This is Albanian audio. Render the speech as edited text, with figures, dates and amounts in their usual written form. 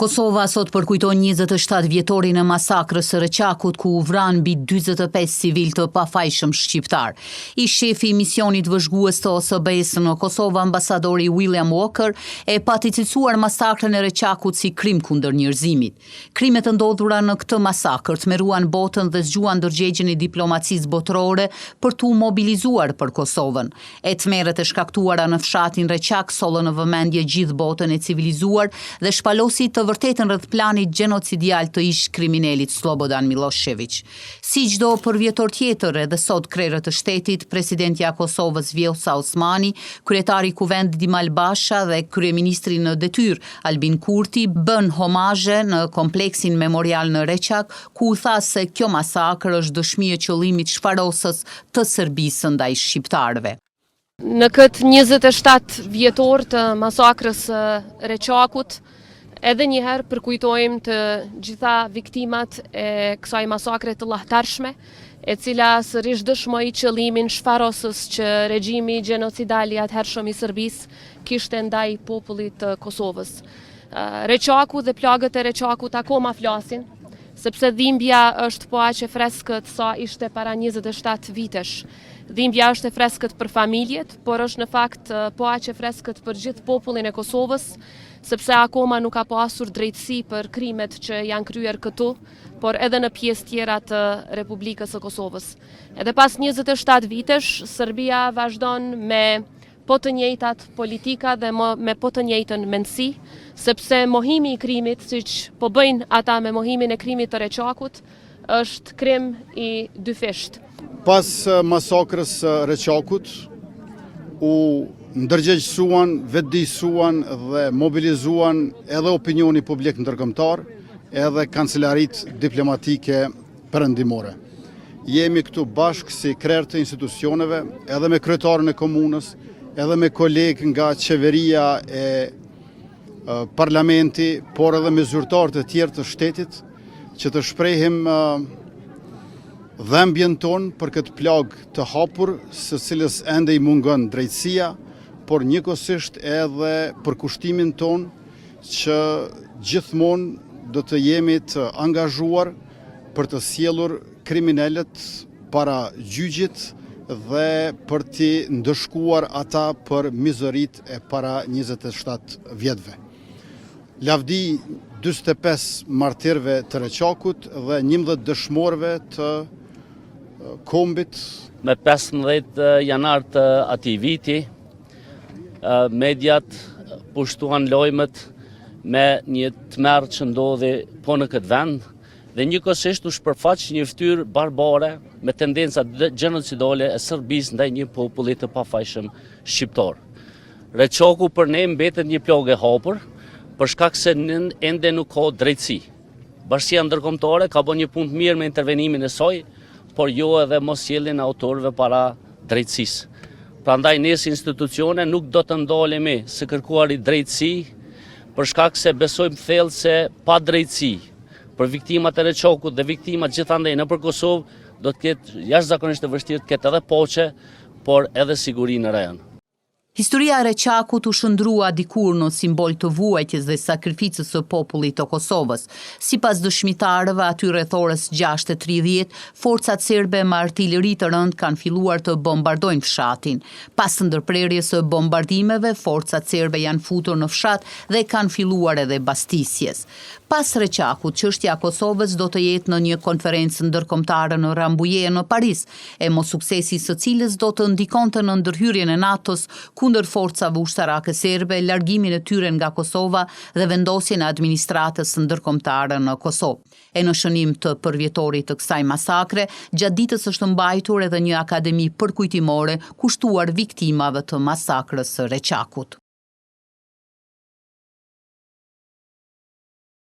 Kosova sot përkujton 27 vjetorin e masakrës së Reçakut, ku u vran mbi 45 civil të pafajshëm shqiptar. I shefi i misionit vëzhgues të OSBE-s në Kosovë, ambasadori William Walker, e paticicuar masakrën e Reçakut si krim kundër njerëzimit. Krimet të ndodhura në këtë masakër tmerruan botën dhe zgjuan ndërgjegjen e diplomacisë botërore për t'u mobilizuar për Kosovën. E tmerret e shkaktuara në fshatin Reçak sollën në vëmendje gjithë botën e civilizuar dhe shpalosi të vërtetën rreth planit genocidial të ish kriminalit Slobodan Milošević. Si çdo përvjetor tjetër, edhe sot krerët të shtetit, presidentja e Kosovës Vjosa Osmani, kryetari i Kuvendit Djimal Basha dhe kryeministri në detyrë Albin Kurti bën homazhe në kompleksin memorial në Reçak, ku u tha se kjo masakër është dëshmi e qëllimit shfarosës të Serbisë ndaj shqiptarëve. Në këtë 27 vjetor të masakrës së Reçakut, edhe njëherë përkujtojmë të gjitha viktimat e kësaj masakre të lahtarshme, e cila sërish dëshmoi qëllimin shfarosës që regjimi genocidal i atëhershëm i Serbisë kishte ndaj popullit të Kosovës. Reçaku dhe plagët e Reçakut akoma flasin, sepse dhimbja është po aq e freskët sa ishte para 27 vitesh. Dhimbja është e freskët për familjet, por është në fakt po aq e freskët për gjithë popullin e Kosovës, sepse akoma nuk ka pasur drejtësi për krimet që janë kryer këtu, por edhe në pjesë tjera të Republikës së Kosovës. Edhe pas 27 vitesh, Serbia vazhdon me po të njëjtat politika dhe me po të njëjtën mendësi, sepse mohimi i krimit, siç po bëjnë ata me mohimin e krimit të Reçakut, është krim i dyfisht. Pas masakrës së Reçakut, u ndërgjegjësuan, vetëdijsuan dhe mobilizuan edhe opinioni publik ndërkombëtar, edhe kancelarit diplomatike perëndimore. Jemi këtu bashkë si krerë të institucioneve, edhe me kryetarën e komunës, edhe me kolegë nga qeveria e parlamenti, por edhe me zyrtarët e tjerë të shtetit, që të shprehim dhembjen tonë për këtë plagë të hapur, së cilës ende i mungon drejtësia, por njëkohësisht edhe për kushtimin tonë që gjithmonë do të jemi të angazhuar për të sjellur kriminalet para gjyqit dhe për t'i ndëshkuar ata për mizërit e para 27 vjetëve. Lavdi 45 martirëve të Reçakut dhe 11 dëshmorëve të kombit. Me 15 janar të atij viti, mediat pushtuan lojmet me një tmerr që ndodhi po në këtë vend dhe njëkohësisht u shpërfaq një fytyrë barbare me tendenca genocidale e Serbisë ndaj një populli të pafajshëm shqiptar. Reçaku për ne mbetet një plagë e hapur për shkak se ende nuk ka drejtësi. Bashkia ndërkombëtare ka bërë një punë të mirë me intervenimin e saj, por jo edhe mos sjelljen e autorëve para drejtësisë. Prandaj ne si institucione nuk do të ndalemi së kërkuari drejtësi, për shkak se besojmë thellë se pa drejtësi për viktimat e Reçakut dhe viktimat gjithandej nëpër Kosovë do të ketë jashtëzakonisht të vështirë të ketë edhe paqe, por edhe siguri në rajon. Historia e Reçakut u shndrua dikur në simbol të vuajtjes dhe sakrificës së popullit të Kosovës. Sipas dëshmitarëve aty rreth orës 6:30, forcat serbe me artilleri të rëndë kanë filluar të bombardojnë fshatin. Pas ndërprerjes së bombardimeve, forcat serbe janë futur në fshat dhe kanë filluar edhe bastisjes. Pas Reçakut, çështja e Kosovës do të jetë në një konferencë ndërkombëtare në Rambouillet në Paris, e mos suksesi së cilës do të ndikonte në ndërhyrjen e NATO-s kundër forcave ushtarake serbe, largimin e tyre nga Kosova dhe vendosjen e administratës ndërkombëtare në Kosovë. E në shënim të përvjetorit të kësaj masakre, gjatë ditës është mbajtur edhe një akademi përkujtimore kushtuar viktimave të masakrës së Reçakut.